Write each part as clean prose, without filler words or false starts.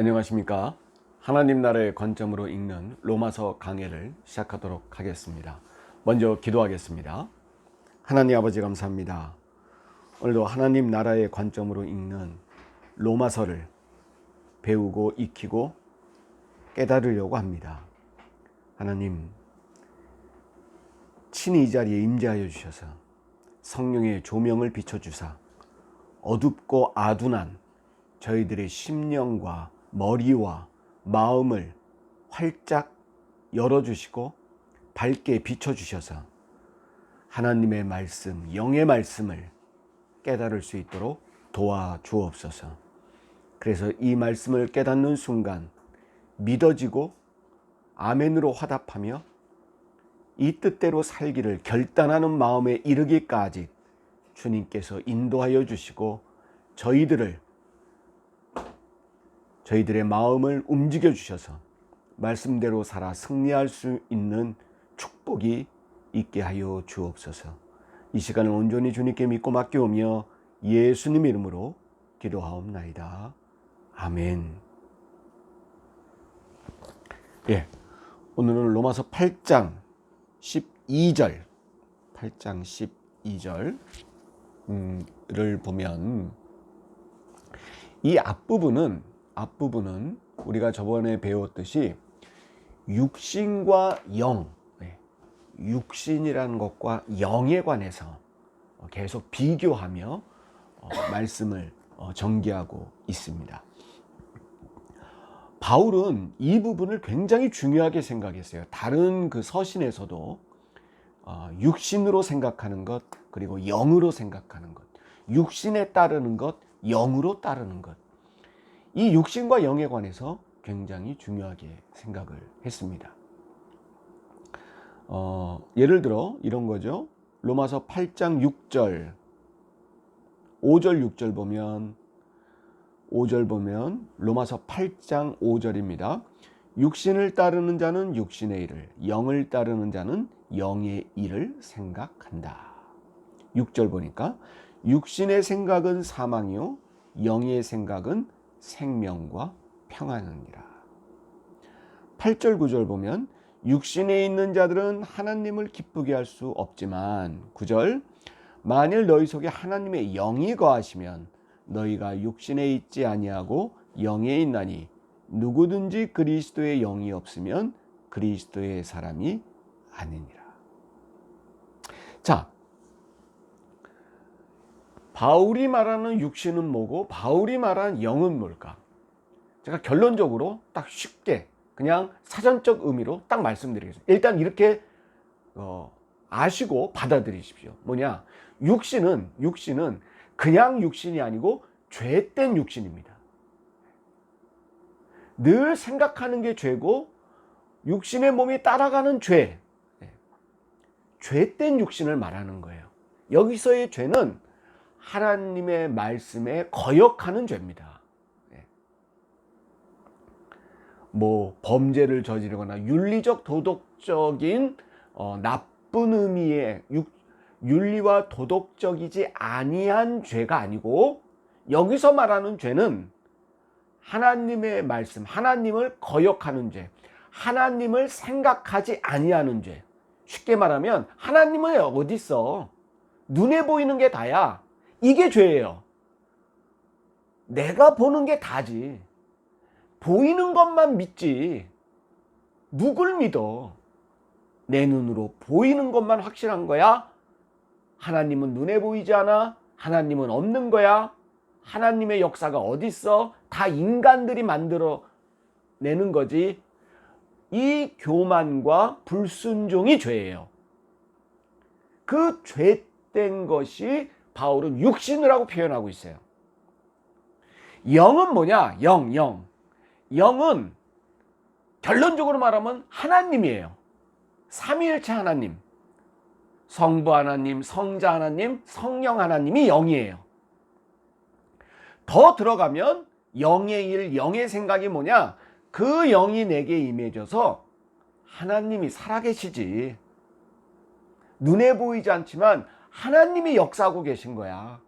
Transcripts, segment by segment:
안녕하십니까. 하나님 나라의 관점으로 읽는 로마서 강해를 시작하도록 하겠습니다. 먼저 기도하겠습니다. 하나님 아버지 감사합니다. 오늘도 하나님 나라의 관점으로 읽는 로마서를 배우고 익히고 깨달으려고 합니다. 하나님 친히 이 자리에 임재하여 주셔서 성령의 조명을 비춰주사 어둡고 아둔한 저희들의 심령과 머리와 마음을 활짝 열어주시고 밝게 비춰주셔서 하나님의 말씀, 영의 말씀을 깨달을 수 있도록 도와주옵소서. 그래서 이 말씀을 깨닫는 순간 믿어지고 아멘으로 화답하며 이 뜻대로 살기를 결단하는 마음에 이르기까지 주님께서 인도하여 주시고 저희들의 마음을 움직여 주셔서 말씀대로 살아 승리할 수 있는 축복이 있게 하여 주옵소서. 이 시간을 온전히 주님께 믿고 맡겨오며 예수님 이름으로 기도하옵나이다. 아멘. 오늘은 로마서 8장 12절 를 보면 이 앞부분은 우리가 저번에 배웠듯이 육신과 영, 육신이라는 것과 영에 관해서 계속 비교하며 말씀을 전개하고 있습니다. 바울은 이 부분을 굉장히 중요하게 생각했어요. 다른 그 서신에서도 육신으로 생각하는 것, 그리고 영으로 생각하는 것, 육신에 따르는 것, 영으로 따르는 것, 이 육신과 영에 관해서 굉장히 중요하게 생각을 했습니다. 예를 들어 이런 거죠. 로마서 8장 6절 5절 6절 보면 로마서 8장 5절입니다. 육신을 따르는 자는 육신의 일을, 영을 따르는 자는 영의 일을 생각한다. 6절 보니까 육신의 생각은 사망이요 영의 생각은 생명과 평안이니라. 8절 9절 보면 육신에 있는 자들은 하나님을 기쁘게 할 수 없지만 9절 만일 너희 속에 하나님의 영이 거하시면 너희가 육신에 있지 아니하고 영에 있나니 누구든지 그리스도의 영이 없으면 그리스도의 사람이 아니니라. 자, 바울이 말하는 육신은 뭐고 바울이 말하는 영은 뭘까? 제가 결론적으로 딱 쉽게 그냥 사전적 의미로 딱 말씀드리겠습니다. 일단 이렇게 아시고 받아들이십시오. 뭐냐? 육신은 그냥 육신이 아니고 죄된 육신입니다. 늘 생각하는 게 죄고 육신의 몸이 따라가는 죄, 죄된 육신을 말하는 거예요. 여기서의 죄는 하나님의 말씀에 거역하는 죄입니다. 뭐 범죄를 저지르거나 윤리적 도덕적인 나쁜 의미의 윤리와 도덕적이지 아니한 죄가 아니고 여기서 말하는 죄는 하나님의 말씀, 하나님을 거역하는 죄, 하나님을 생각하지 아니하는 죄. 쉽게 말하면 하나님은 어디 있어? 눈에 보이는 게 다야. 이게 죄예요. 내가 보는 게 다지. 보이는 것만 믿지. 누굴 믿어? 내 눈으로 보이는 것만 확실한 거야? 하나님은 눈에 보이지 않아? 하나님은 없는 거야? 하나님의 역사가 어디 있어? 다 인간들이 만들어 내는 거지. 이 교만과 불순종이 죄예요. 그 죄된 것이 바울은 육신이라고 표현하고 있어요. 영은 뭐냐? 영은 결론적으로 말하면 하나님이에요. 삼위일체 하나님, 성부 하나님, 성자 하나님, 성령 하나님이 영이에요. 더 들어가면 영의 일, 영의 생각이 뭐냐? 그 영이 내게 임해져서 하나님이 살아계시지. 눈에 보이지 않지만 하나님이 역사하고 계신 거야.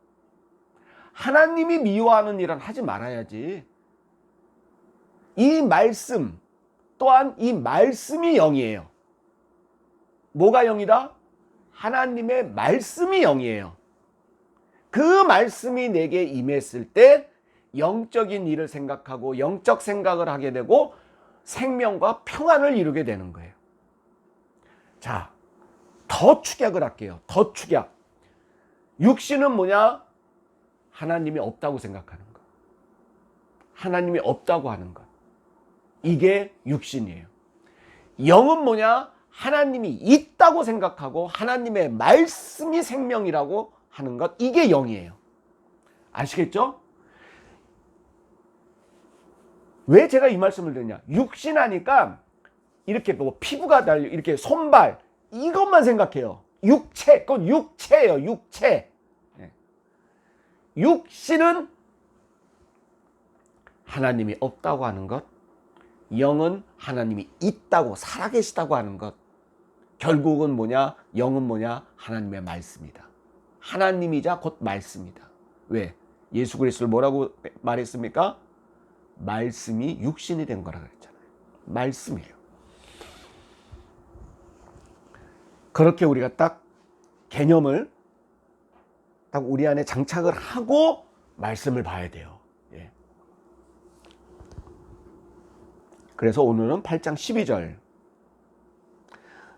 하나님이 미워하는 일은 하지 말아야지. 이 말씀 또한 이 말씀이 영이에요. 뭐가 영이다? 하나님의 말씀이 영이에요. 그 말씀이 내게 임했을 때 영적인 일을 생각하고 영적 생각을 하게 되고 생명과 평안을 이루게 되는 거예요. 자, 더 축약을 할게요. 더 축약. 육신은 뭐냐? 하나님이 없다고 생각하는 것. 하나님이 없다고 하는 것. 이게 육신이에요. 영은 뭐냐? 하나님이 있다고 생각하고 하나님의 말씀이 생명이라고 하는 것. 이게 영이에요. 아시겠죠? 왜 제가 이 말씀을 드리냐? 육신하니까 이렇게 뭐 피부가 달려 이렇게 손발 이것만 생각해요. 육체, 그건 육체예요. 육체. 육신은 하나님이 없다고 하는 것, 영은 하나님이 있다고 살아계시다고 하는 것. 결국은 뭐냐? 영은 뭐냐? 하나님의 말씀이다. 하나님이자 곧 말씀이다. 왜? 예수 그리스도를 뭐라고 말했습니까? 말씀이 육신이 된 거라 그랬잖아요. 말씀이에요. 그렇게 우리가 딱 개념을 딱 우리 안에 장착을 하고 말씀을 봐야 돼요. 예. 그래서 오늘은 8장 12절.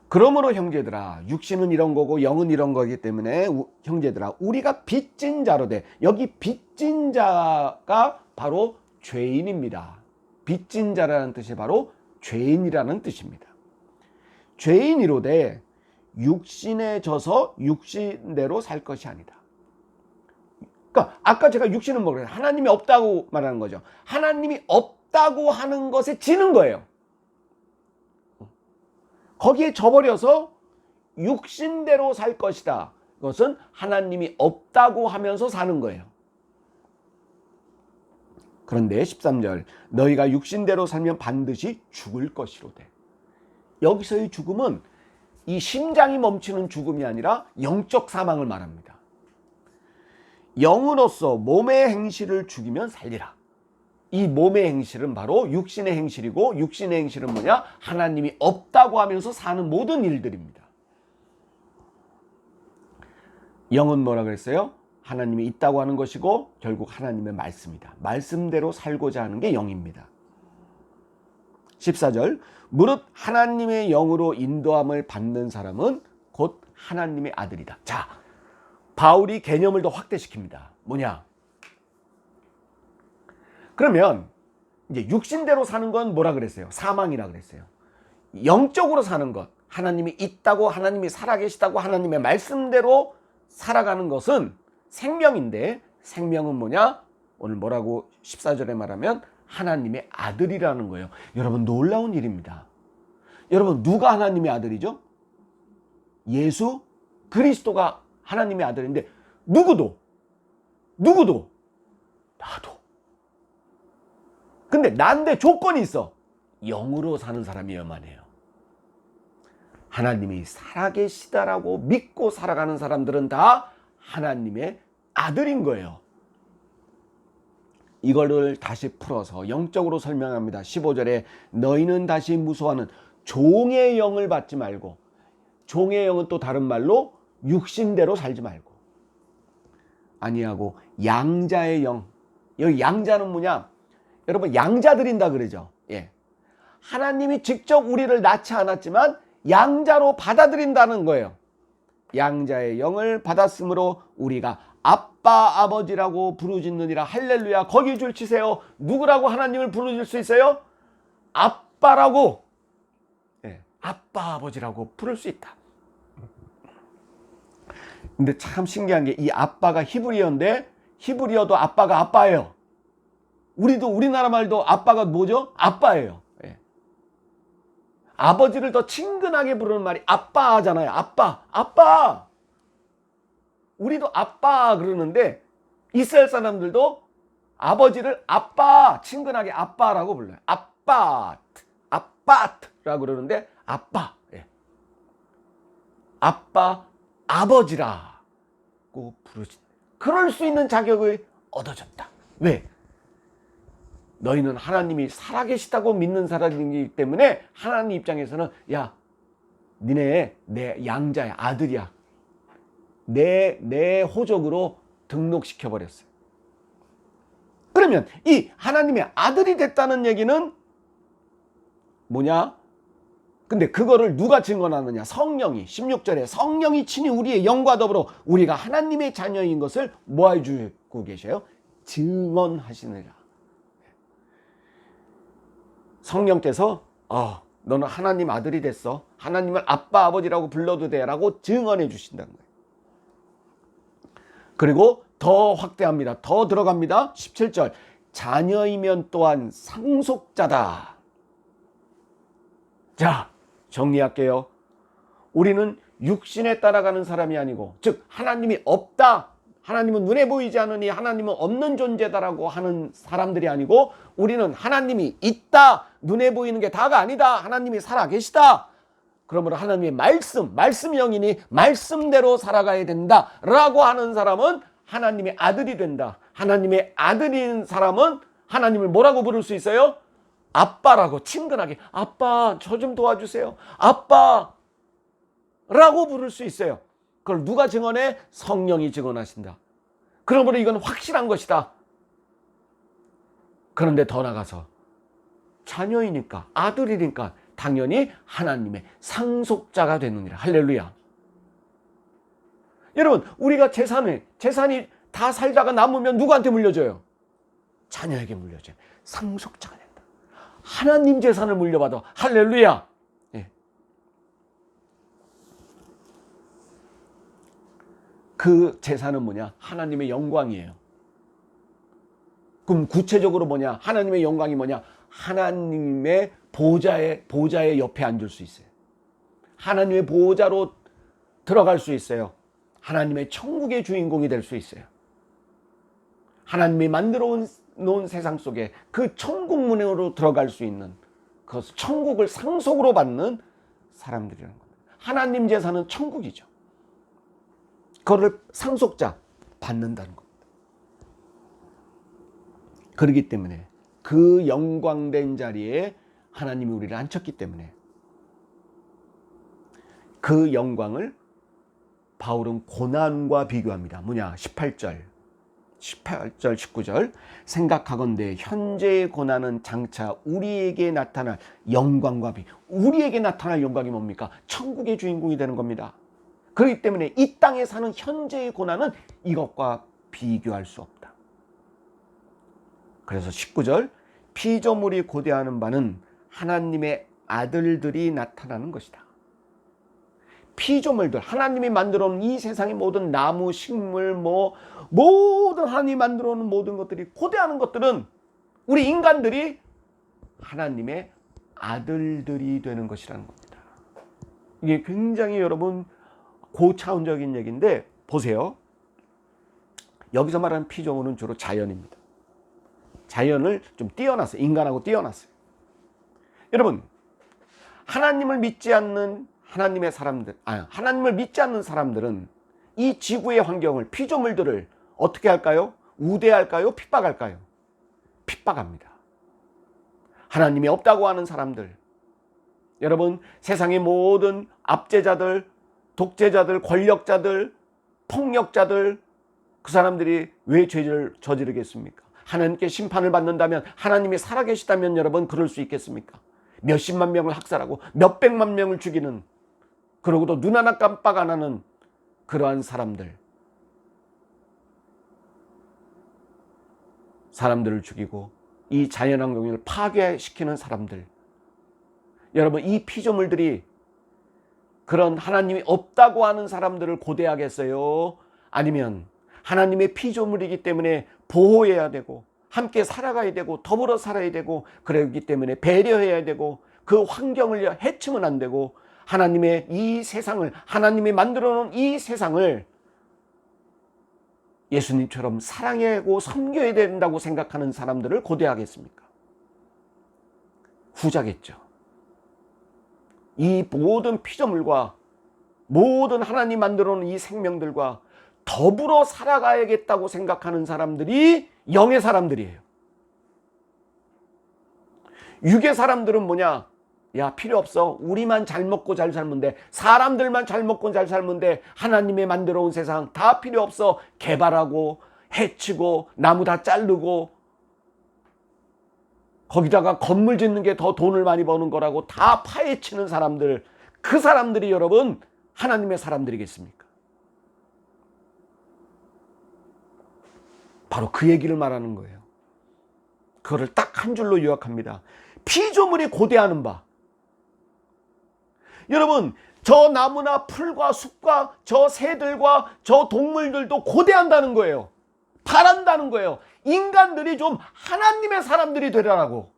그러므로 형제들아, 육신은 이런 거고 영은 이런 거기 때문에 형제들아, 우리가 빚진 자로 돼. 여기 빚진 자가 바로 죄인입니다. 빚진 자라는 뜻이 바로 죄인이라는 뜻입니다. 죄인이로되 육신에 져서 육신대로 살 것이 아니다. 그러니까 아까 제가 육신은 뭐래요? 하나님이 없다고 말하는 거죠. 하나님이 없다고 하는 것에 지는 거예요. 거기에 져버려서 육신대로 살 것이다. 그것은 하나님이 없다고 하면서 사는 거예요. 그런데 13절 너희가 육신대로 살면 반드시 죽을 것이로되. 여기서의 죽음은 이 심장이 멈추는 죽음이 아니라 영적 사망을 말합니다. 영으로서 몸의 행실을 죽이면 살리라. 이 몸의 행실은 바로 육신의 행실이고 육신의 행실은 뭐냐? 하나님이 없다고 하면서 사는 모든 일들입니다. 영은 뭐라 그랬어요? 하나님이 있다고 하는 것이고 결국 하나님의 말씀이다. 말씀대로 살고자 하는 게 영입니다. 14절 무릇 하나님의 영으로 인도함을 받는 사람은 곧 하나님의 아들이다. 자, 바울이 개념을 더 확대시킵니다. 뭐냐? 그러면 이제 육신대로 사는 건 뭐라 그랬어요? 사망이라 그랬어요. 영적으로 사는 것, 하나님이 있다고, 하나님이 살아계시다고, 하나님의 말씀대로 살아가는 것은 생명인데, 생명은 뭐냐? 오늘 뭐라고 14절에 말하면 하나님의 아들이라는 거예요. 여러분, 놀라운 일입니다. 여러분, 누가 하나님의 아들이죠? 예수 그리스도가 하나님의 아들인데 누구도 나도. 근데 난데 조건이 있어. 영으로 사는 사람이어야만 해요. 하나님이 살아계시다라고 믿고 살아가는 사람들은 다 하나님의 아들인 거예요. 이거를 다시 풀어서 영적으로 설명합니다. 15절에 너희는 다시 무소하는 종의 영을 받지 말고, 종의 영은 또 다른 말로 육신대로 살지 말고, 아니하고 양자의 영. 여기 양자는 뭐냐? 여러분, 양자 드린다 그러죠. 예. 하나님이 직접 우리를 낳지 않았지만 양자로 받아들인다는 거예요. 양자의 영을 받았으므로 우리가 아빠 아버지라고 부르짖느니라. 할렐루야. 거기 줄 치세요. 누구라고 하나님을 부르짖을 수 있어요? 아빠라고. 예. 아빠 아버지라고 부를 수 있다. 근데 참 신기한 게 이 아빠가 히브리어인데 히브리어도 아빠가 아빠예요. 우리나라 말도 아빠가 뭐죠? 아빠예요. 예. 아버지를 더 친근하게 부르는 말이 아빠잖아요. 아빠. 우리도 아빠 그러는데 이스라엘 사람들도 아버지를 아빠, 친근하게 아빠라고 불러요. 아빠트라고 그러는데 아빠. 예. 아빠, 아버지라고 부르지. 그럴 수 있는 자격을 얻어줬다. 왜? 너희는 하나님이 살아계시다고 믿는 사람이기 때문에 하나님 입장에서는 야, 니네 내 양자야, 아들이야. 내 호적으로 등록시켜버렸어요. 그러면 이 하나님의 아들이 됐다는 얘기는 뭐냐? 근데 그거를 누가 증언하느냐? 성령이, 16절에 성령이 친히 우리의 영과 더불어 우리가 하나님의 자녀인 것을 뭐 해주고 계셔요? 증언하시느라. 성령께서 너는 하나님 아들이 됐어. 하나님을 아빠 아버지라고 불러도 돼 라고 증언해 주신다는 거예요. 그리고 더 확대합니다. 더 들어갑니다. 17절 자녀이면 또한 상속자다. 자, 정리할게요. 우리는 육신에 따라가는 사람이 아니고, 즉 하나님이 없다, 하나님은 눈에 보이지 않으니 하나님은 없는 존재다라고 하는 사람들이 아니고, 우리는 하나님이 있다, 눈에 보이는 게 다가 아니다, 하나님이 살아계시다, 그러므로 하나님의 말씀 영이니 말씀대로 살아가야 된다 라고 하는 사람은 하나님의 아들이 된다. 하나님의 아들인 사람은 하나님을 뭐라고 부를 수 있어요? 아빠라고 친근하게, 아빠 저 좀 도와주세요, 아빠 라고 부를 수 있어요. 그걸 누가 증언해? 성령이 증언하신다. 그러므로 이건 확실한 것이다. 그런데 더 나가서 자녀이니까, 아들이니까 당연히 하나님의 상속자가 되느니라. 할렐루야. 여러분, 우리가 재산이 다 살다가 남으면 누구한테 물려줘요? 자녀에게 물려줘요. 상속자가 된다. 하나님 재산을 물려받아. 할렐루야. 예. 그 재산은 뭐냐? 하나님의 영광이에요. 그럼 구체적으로 뭐냐? 하나님의 영광이 뭐냐? 하나님의 보좌의 옆에 앉을 수 있어요. 하나님의 보좌로 들어갈 수 있어요. 하나님의 천국의 주인공이 될 수 있어요. 하나님이 만들어 놓은 세상 속에 그 천국 문으로 들어갈 수 있는, 그 천국을 상속으로 받는 사람들이라는 겁니다. 하나님 재산은 천국이죠. 그거를 상속자 받는다는 겁니다. 그렇기 때문에 그 영광된 자리에 하나님이 우리를 앉혔기 때문에 그 영광을 바울은 고난과 비교합니다. 뭐냐? 18절, 19절 생각하건대 현재의 고난은 장차 우리에게 나타날 영광과 우리에게 나타날 영광이 뭡니까? 천국의 주인공이 되는 겁니다. 그렇기 때문에 이 땅에 사는 현재의 고난은 이것과 비교할 수 없다. 그래서 19절 피조물이 고대하는 바는 하나님의 아들들이 나타나는 것이다. 피조물들, 하나님이 만들어 놓은 이 세상의 모든 나무, 식물, 모든 하나님이 만들어 놓은 모든 것들이, 고대하는 것들은 우리 인간들이 하나님의 아들들이 되는 것이라는 겁니다. 이게 굉장히 여러분 고차원적인 얘기인데 보세요. 여기서 말하는 피조물은 주로 자연입니다. 자연을 좀 띄어놨어요. 인간하고 띄어놨어요. 여러분, 하나님을 믿지 않는 하나님을 믿지 않는 사람들은 이 지구의 환경을, 피조물들을 어떻게 할까요? 우대할까요? 핍박할까요? 핍박합니다. 하나님이 없다고 하는 사람들, 여러분, 세상의 모든 압제자들, 독재자들, 권력자들, 폭력자들, 그 사람들이 왜 죄를 저지르겠습니까? 하나님께 심판을 받는다면, 하나님이 살아계시다면 여러분 그럴 수 있겠습니까? 몇십만 명을 학살하고 몇백만 명을 죽이는, 그러고도 눈 하나 깜빡 안 하는 그러한 사람들을 죽이고 이 자연환경을 파괴시키는 사람들, 여러분, 이 피조물들이 그런 하나님이 없다고 하는 사람들을 고대하겠어요? 아니면 하나님의 피조물이기 때문에 보호해야 되고 함께 살아가야 되고 더불어 살아야 되고, 그렇기 때문에 배려해야 되고 그 환경을 해치면 안 되고, 하나님의 이 세상을, 하나님이 만들어 놓은 이 세상을 예수님처럼 사랑하고 섬겨야 된다고 생각하는 사람들을 고대하겠습니까? 후자겠죠. 이 모든 피조물과 모든 하나님 만들어 놓은 이 생명들과 더불어 살아가야겠다고 생각하는 사람들이 영의 사람들이에요. 육의 사람들은 뭐냐? 야, 필요 없어. 우리만 잘 먹고 잘 살면 돼. 사람들만 잘 먹고 잘 살면 돼. 하나님의 만들어 온 세상 다 필요 없어. 개발하고 해치고 나무 다 자르고 거기다가 건물 짓는 게 더 돈을 많이 버는 거라고 다 파헤치는 사람들, 그 사람들이 여러분 하나님의 사람들이겠습니까? 바로 그 얘기를 말하는 거예요. 그거를 딱 한 줄로 요약합니다. 피조물이 고대하는 바. 여러분, 저 나무나 풀과 숲과 저 새들과 저 동물들도 고대한다는 거예요. 바란다는 거예요. 인간들이 좀 하나님의 사람들이 되라고.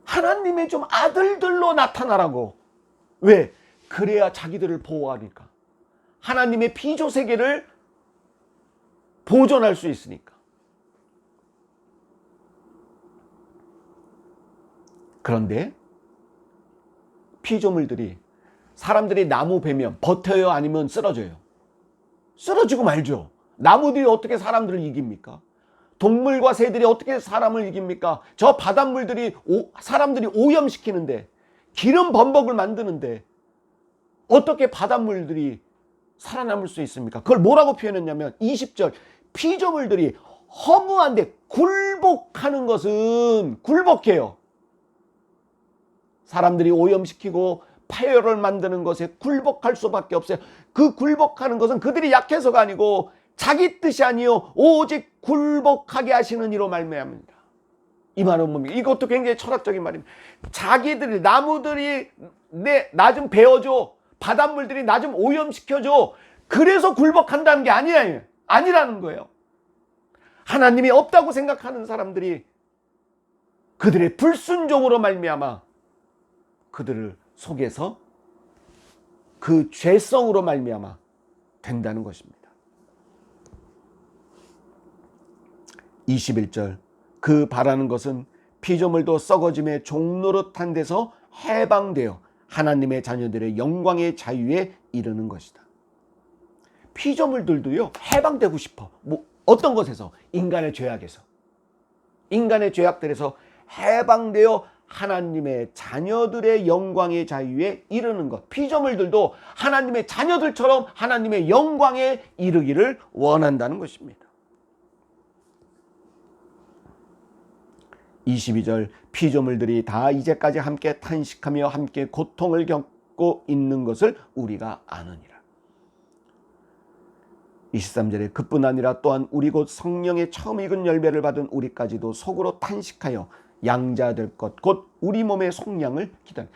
하나님의 좀 아들들로 나타나라고. 왜? 그래야 자기들을 보호하니까. 하나님의 피조 세계를 보존할 수 있으니까. 그런데 피조물들이 사람들이 나무 베면 버텨요? 아니면 쓰러져요? 쓰러지고 말죠. 나무들이 어떻게 사람들을 이깁니까? 동물과 새들이 어떻게 사람을 이깁니까? 저 바닷물들이 사람들이 오염시키는데, 기름 범벅을 만드는데 어떻게 바닷물들이 살아남을 수 있습니까? 그걸 뭐라고 표현했냐면 20절, 피조물들이 허무한데 굴복하는 것은 굴복해요. 사람들이 오염시키고 파열을 만드는 것에 굴복할 수밖에 없어요. 그 굴복하는 것은 그들이 약해서가 아니고 자기 뜻이 아니요 오직 굴복하게 하시는 이로 말미암습니다. 이 말은 뭡니까? 이것도 굉장히 철학적인 말입니다. 자기들이, 나무들이 나 좀 베어줘, 바닷물들이 나 좀 오염시켜줘, 그래서 굴복한다는 게 아니라는 거예요. 하나님이 없다고 생각하는 사람들이 그들의 불순종으로 말미암아 그들을 속에서 그 죄성으로 말미암아 된다는 것입니다. 21절, 그 바라는 것은 피조물도 썩어짐의 종노릇한 데서 해방되어 하나님의 자녀들의 영광의 자유에 이르는 것이다. 피조물들도요 해방되고 싶어. 어떤 것에서? 인간의 죄악에서, 인간의 죄악들에서 해방되어 하나님의 자녀들의 영광의 자유에 이르는 것. 피조물들도 하나님의 자녀들처럼 하나님의 영광에 이르기를 원한다는 것입니다. 22절, 피조물들이 다 이제까지 함께 탄식하며 함께 고통을 겪고 있는 것을 우리가 아느니라. 23절에 그뿐 아니라 또한 우리 곧 성령의 처음 익은 열매를 받은 우리까지도 속으로 탄식하여 양자될 것 곧 우리 몸의 속량을 기다려.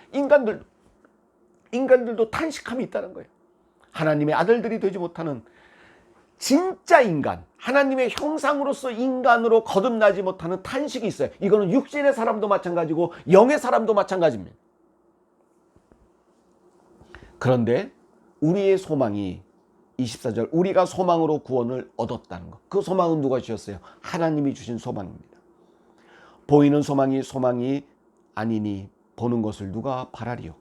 인간들도 탄식함이 있다는 거예요. 하나님의 아들들이 되지 못하는 진짜 인간, 하나님의 형상으로서 인간으로 거듭나지 못하는 탄식이 있어요. 이거는 육신의 사람도 마찬가지고 영의 사람도 마찬가지입니다. 그런데 우리의 소망이 24절, 우리가 소망으로 구원을 얻었다는 것. 그 소망은 누가 주셨어요? 하나님이 주신 소망입니다. 보이는 소망이 아니니 보는 것을 누가 바라리요?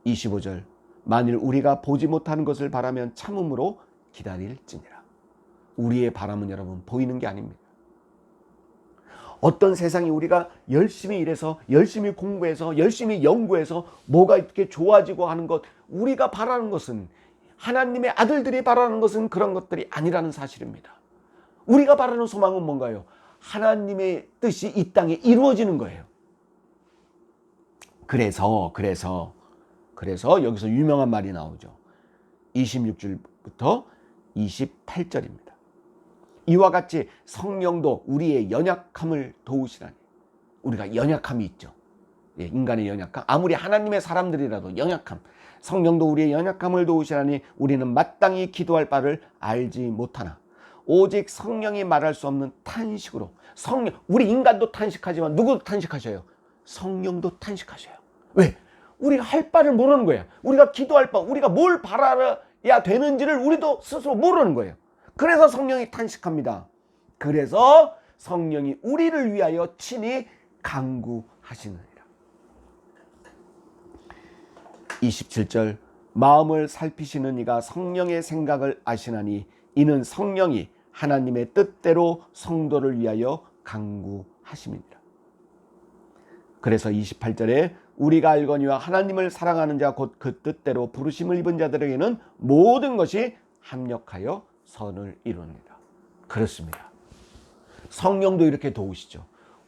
25절, 만일 우리가 보지 못하는 것을 바라면 참음으로 기다릴지니라. 우리의 바람은 여러분 보이는 게 아닙니다. 어떤 세상이 우리가 열심히 일해서 열심히 공부해서 열심히 연구해서 뭐가 이렇게 좋아지고 하는 것, 우리가 바라는 것은, 하나님의 아들들이 바라는 것은 그런 것들이 아니라는 사실입니다. 우리가 바라는 소망은 뭔가요? 하나님의 뜻이 이 땅에 이루어지는 거예요. 그래서 여기서 유명한 말이 나오죠. 26절부터 28절입니다. 이와 같이 성령도 우리의 연약함을 도우시라니. 우리가 연약함이 있죠. 인간의 연약함, 아무리 하나님의 사람들이라도 연약함. 성령도 우리의 연약함을 도우시라니 우리는 마땅히 기도할 바를 알지 못하나 오직 성령이 말할 수 없는 탄식으로. 성령, 우리 인간도 탄식하지만 누구도 탄식하셔요? 성령도 탄식하셔요. 왜? 우리가 할 바를 모르는 거예요. 우리가 기도할 바, 우리가 뭘 바라야 되는지를 우리도 스스로 모르는 거예요. 그래서 성령이 탄식합니다. 그래서 성령이 우리를 위하여 친히 간구하시느니라. 27절, 마음을 살피시는 이가 성령의 생각을 아시나니 이는 성령이 하나님의 뜻대로 성도를 위하여 간구하심이니라. 그래서 28절에 우리가 알거니와 하나님을 사랑하는 자 곧 그 뜻대로 부르심을 입은 자들에게는 모든 것이 합력하여 선을 이룹니다. 그렇습니다. 성령도 이렇게 도우시죠.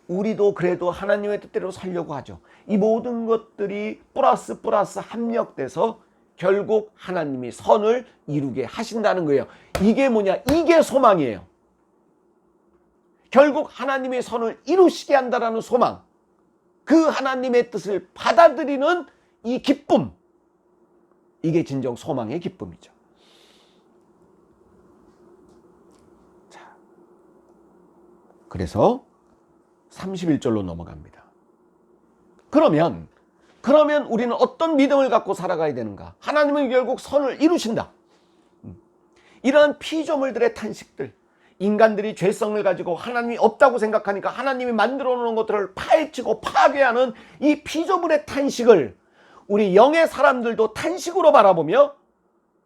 우리도 그래도 하나님의 뜻대로 살려고 하죠. 이 모든 것들이 플러스 합력돼서 결국 하나님이 선을 이루게 하신다는 거예요. 이게 뭐냐? 이게 소망이에요. 결국 하나님의 선을 이루시게 한다는 소망, 그 하나님의 뜻을 받아들이는 이 기쁨, 이게 진정 소망의 기쁨이죠. 자, 그래서 31절로 넘어갑니다. 그러면 우리는 어떤 믿음을 갖고 살아가야 되는가? 하나님은 결국 선을 이루신다. 이러한 피조물들의 탄식들, 인간들이 죄성을 가지고 하나님이 없다고 생각하니까 하나님이 만들어 놓은 것들을 파헤치고 파괴하는 이 피조물의 탄식을 우리 영의 사람들도 탄식으로 바라보며,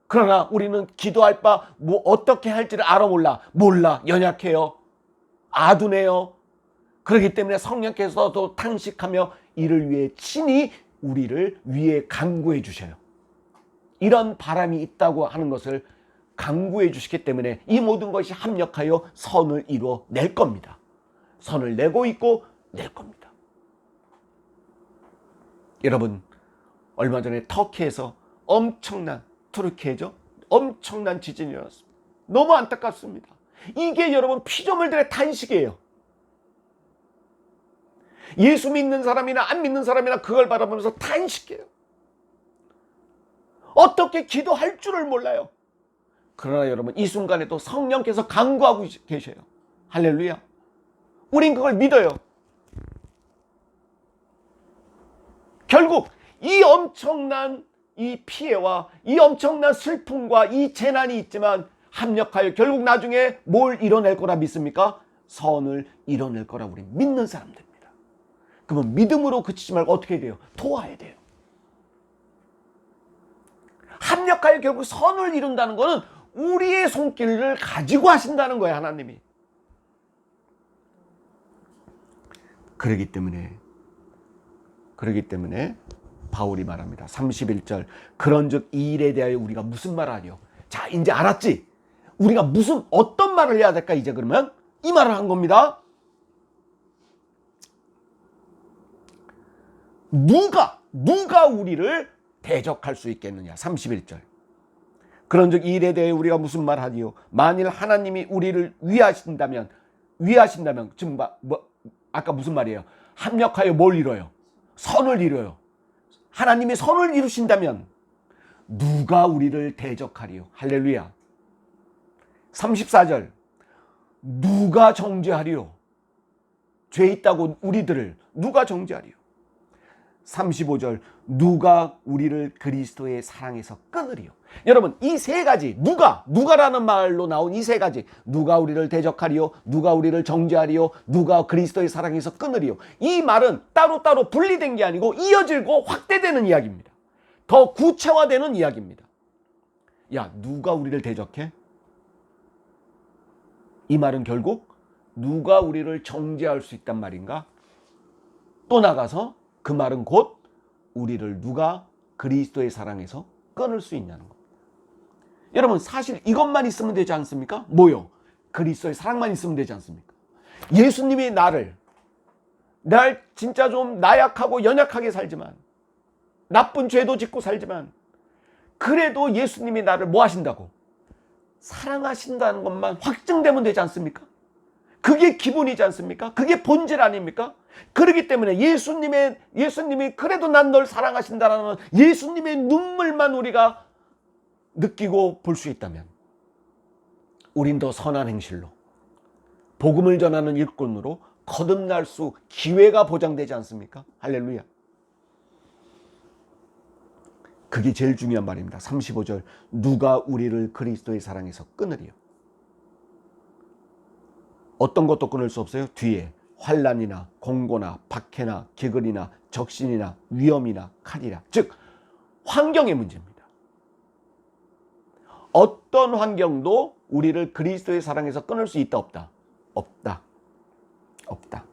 그러나 우리는 기도할 바 뭐 어떻게 할지를 알아 몰라 연약해요, 아둔해요. 그렇기 때문에 성령께서도 탄식하며 이를 위해 친히 우리를 위해 간구해 주셔요. 이런 바람이 있다고 하는 것을 간구해 주시기 때문에 이 모든 것이 합력하여 선을 이루어 낼 겁니다. 선을 내고 있고 낼 겁니다. 여러분, 얼마 전에 터키에서 투르키에죠? 엄청난 지진이 일어났습니다. 너무 안타깝습니다. 이게 여러분 피조물들의 탄식이에요. 예수 믿는 사람이나 안 믿는 사람이나 그걸 바라보면서 탄식해요. 어떻게 기도할 줄을 몰라요. 그러나 여러분, 이 순간에도 성령께서 간구하고 계셔요. 할렐루야. 우린 그걸 믿어요. 결국 이 엄청난 이 피해와 이 엄청난 슬픔과 이 재난이 있지만 합력하여 결국 나중에 뭘 이뤄낼 거라 믿습니까? 선을 이뤄낼 거라 우리 믿는 사람들입니다. 그러면 믿음으로 그치지 말고 어떻게 해야 돼요? 도와야 돼요. 합력하여 결국 선을 이룬다는 것은 우리의 손길을 가지고 하신다는 거예요, 하나님이. 그러기 때문에 바울이 말합니다. 31절, 그런즉 이 일에 대하여 우리가 무슨 말을 하려? 자, 이제 알았지? 우리가 어떤 말을 해야 될까? 이제 그러면 이 말을 한 겁니다. 누가 우리를 대적할 수 있겠느냐? 31절. 그런즉 이 일에 대해 우리가 무슨 말 하디요? 만일 하나님이 우리를 위하신다면 지금 아까 무슨 말이에요? 합력하여 뭘 이뤄요? 선을 이뤄요. 하나님이 선을 이루신다면 누가 우리를 대적하리요? 할렐루야. 34절. 누가 정죄하리요? 죄 있다고 우리들을 누가 정죄하리요? 35절. 누가 우리를 그리스도의 사랑에서 끊으리요? 여러분, 이 세 가지, 누가라는 말로 나온 이 세 가지, 누가 우리를 대적하리요? 누가 우리를 정죄하리요? 누가 그리스도의 사랑에서 끊으리요? 이 말은 따로따로 분리된 게 아니고 이어지고 확대되는 이야기입니다. 더 구체화되는 이야기입니다. 야, 누가 우리를 대적해? 이 말은 결국 누가 우리를 정죄할 수 있단 말인가? 또 나가서 그 말은 곧 우리를 누가 그리스도의 사랑에서 끊을 수 있냐는 겁니다. 여러분, 사실 이것만 있으면 되지 않습니까? 뭐요? 그리스도의 사랑만 있으면 되지 않습니까? 예수님이 날 진짜 좀 나약하고 연약하게 살지만, 나쁜 죄도 짓고 살지만, 그래도 예수님이 나를 뭐 하신다고? 사랑하신다는 것만 확증되면 되지 않습니까? 그게 기본이지 않습니까? 그게 본질 아닙니까? 그렇기 때문에 예수님이 그래도 난 널 사랑하신다라는 예수님의 눈물만 우리가 느끼고 볼 수 있다면, 우린 더 선한 행실로 복음을 전하는 일꾼으로 거듭날 수, 기회가 보장되지 않습니까? 할렐루야. 그게 제일 중요한 말입니다. 35절. 누가 우리를 그리스도의 사랑에서 끊으리요? 어떤 것도 끊을 수 없어요. 뒤에 환난이나 공고나 박해나 기근이나 적신이나 위험이나 칼이라, 즉 환경의 문제입니다. 어떤 환경도 우리를 그리스도의 사랑에서 끊을 수 있다 없다? 없다. 없다.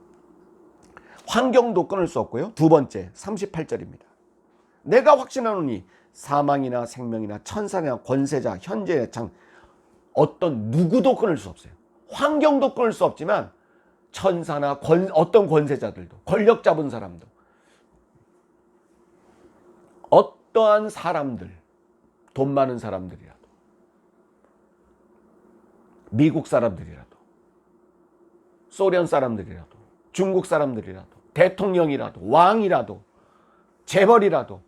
환경도 끊을 수 없고요. 두 번째 38절입니다. 내가 확신하노니 사망이나 생명이나 천사나 권세자 현재의 장 어떤 누구도 끊을 수 없어요. 환경도 끊을 수 없지만 천사나 어떤 권세자들도 권력 잡은 사람도 어떠한 사람들 돈 많은 사람들이라도 미국 사람들이라도 소련 사람들이라도 중국 사람들이라도 대통령이라도 왕이라도 재벌이라도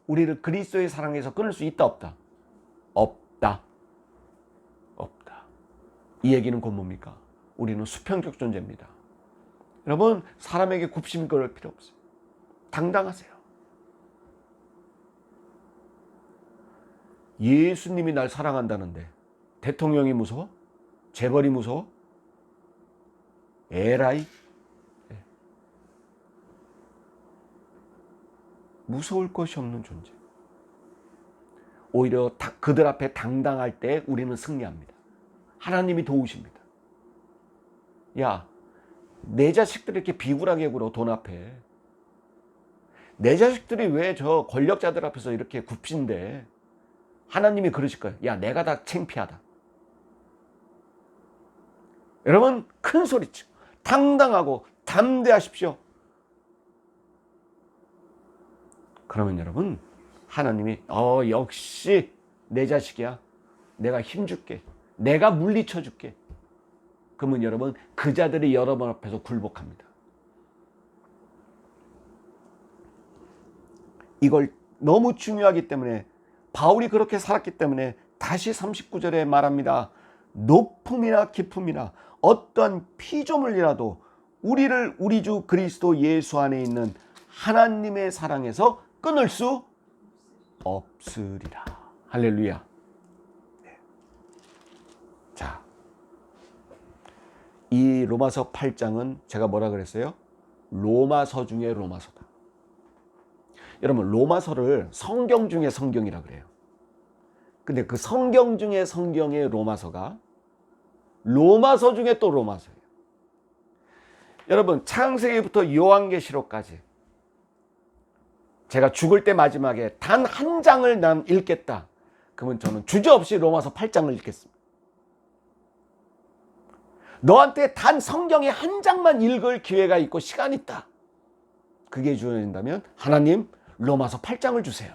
우리를 그리스도의 사랑에서 끊을 수 있다 없다? 없다. 없다. 이 얘기는 곧 뭡니까? 우리는 수평적 존재입니다. 여러분 사람에게 굽심 걸을 필요 없어요. 당당하세요. 예수님이 날 사랑한다는데 대통령이 무서워? 재벌이 무서워? 에라이? 무서울 것이 없는 존재. 오히려 그들 앞에 당당할 때 우리는 승리합니다. 하나님이 도우십니다. 야, 내 자식들이 이렇게 비굴하게 굴어 돈 앞에. 내 자식들이 왜 저 권력자들 앞에서 이렇게 굽신데 하나님이 그러실 거예요. 야, 내가 다 창피하다. 여러분 큰 소리쳐 당당하고 담대하십시오. 그러면 여러분 하나님이 역시 내 자식이야. 내가 힘줄게. 내가 물리쳐줄게. 그러면 여러분 그 자들이 여러분 앞에서 굴복합니다. 이걸 너무 중요하기 때문에 바울이 그렇게 살았기 때문에 다시 39절에 말합니다. 높음이나 깊음이나 어떠한 피조물이라도 우리를 우리 주 그리스도 예수 안에 있는 하나님의 사랑에서 끊을 수 없으리라. 할렐루야. 네. 자, 이 로마서 8장은 제가 뭐라 그랬어요? 로마서 중에 로마서다. 여러분 로마서를 성경 중에 성경이라 그래요. 근데 그 성경 중에 성경의 로마서가 로마서 중에 또 로마서예요. 여러분 창세기부터 요한계시록까지 제가 죽을 때 마지막에 단 한 장을 난 읽겠다. 그러면 저는 주저없이 로마서 8장을 읽겠습니다. 너한테 단 성경의 한 장만 읽을 기회가 있고 시간이 있다. 그게 주어진다면 하나님 로마서 8장을 주세요.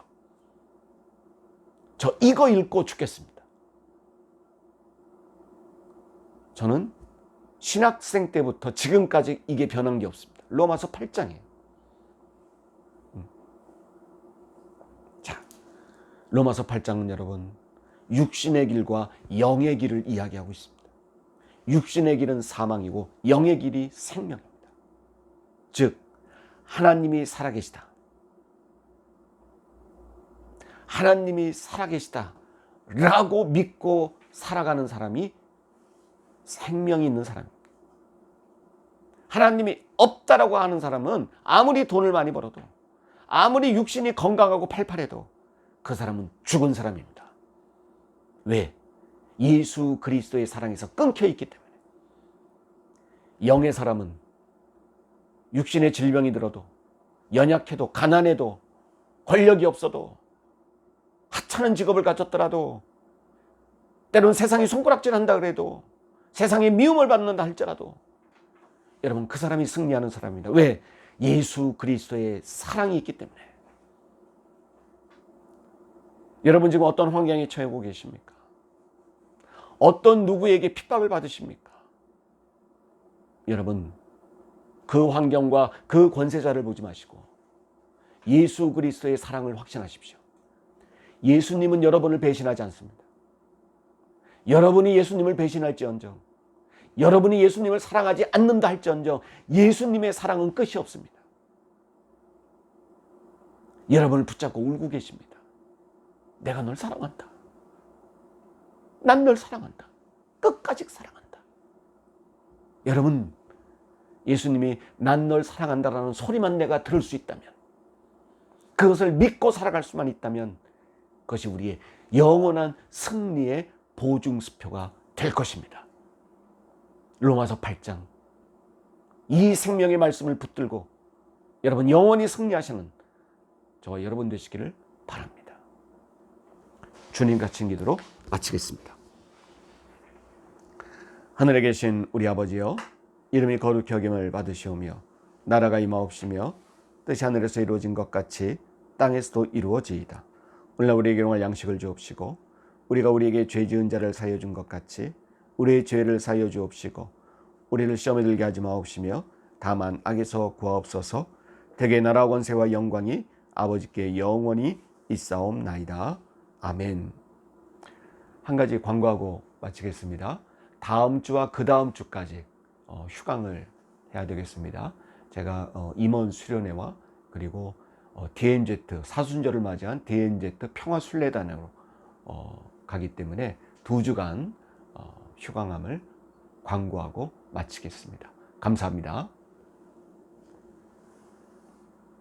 저 이거 읽고 죽겠습니다. 저는 신학생 때부터 지금까지 이게 변한 게 없습니다. 로마서 8장이에요. 자, 로마서 8장은 여러분 육신의 길과 영의 길을 이야기하고 있습니다. 육신의 길은 사망이고 영의 길이 생명입니다. 즉 하나님이 살아계시다. 하나님이 살아계시다 라고 믿고 살아가는 사람이 생명이 있는 사람입니다. 하나님이 없다라고 하는 사람은 아무리 돈을 많이 벌어도 아무리 육신이 건강하고 팔팔해도 그 사람은 죽은 사람입니다. 왜? 예수 그리스도의 사랑에서 끊겨 있기 때문에. 영의 사람은 육신의 질병이 들어도 연약해도 가난해도 권력이 없어도 하찮은 직업을 가졌더라도 때로는 세상이 손가락질한다 그래도 세상에 미움을 받는다 할지라도 여러분 그 사람이 승리하는 사람입니다. 왜? 예수 그리스도의 사랑이 있기 때문에. 여러분 지금 어떤 환경에 처하고 계십니까? 어떤 누구에게 핍박을 받으십니까? 여러분 그 환경과 그 권세자를 보지 마시고 예수 그리스도의 사랑을 확신하십시오. 예수님은 여러분을 배신하지 않습니다. 여러분이 예수님을 배신할지언정, 여러분이 예수님을 사랑하지 않는다 할지언정 예수님의 사랑은 끝이 없습니다. 여러분을 붙잡고 울고 계십니다. 내가 널 사랑한다. 난 널 사랑한다. 끝까지 사랑한다. 여러분 예수님이 난 널 사랑한다라는 소리만 내가 들을 수 있다면, 그것을 믿고 살아갈 수만 있다면 그것이 우리의 영원한 승리의 보증수표가 될 것입니다. 로마서 8장. 이 생명의 말씀을 붙들고 여러분 영원히 승리하시는 저와 여러분 되시기를 바랍니다. 주님 같이 기도로 마치겠습니다. 하늘에 계신 우리 아버지여, 이름이 거룩히 여김을 받으시오며 나라가 임하옵시며 뜻이 하늘에서 이루어진 것 같이 땅에서도 이루어지이다. 오늘날 우리에게 일용할 양식을 주옵시고 우리가 우리에게 죄 지은 자를 사하여 준 것 같이 우리의 죄를 사하여 주옵시고 우리를 시험에 들게 하지 마옵시며 다만 악에서 구하옵소서. 대개 나라와 권세와 영광이 아버지께 영원히 있사옵나이다. 아멘. 한 가지 광고하고 마치겠습니다. 다음 주와 그 다음 주까지 휴강을 해야 되겠습니다. 제가 임원 수련회와 그리고 DNZ 사순절을 맞이한 DNZ 평화순례단으로 가기 때문에 2주간 휴강함을 광고하고 마치겠습니다. 감사합니다.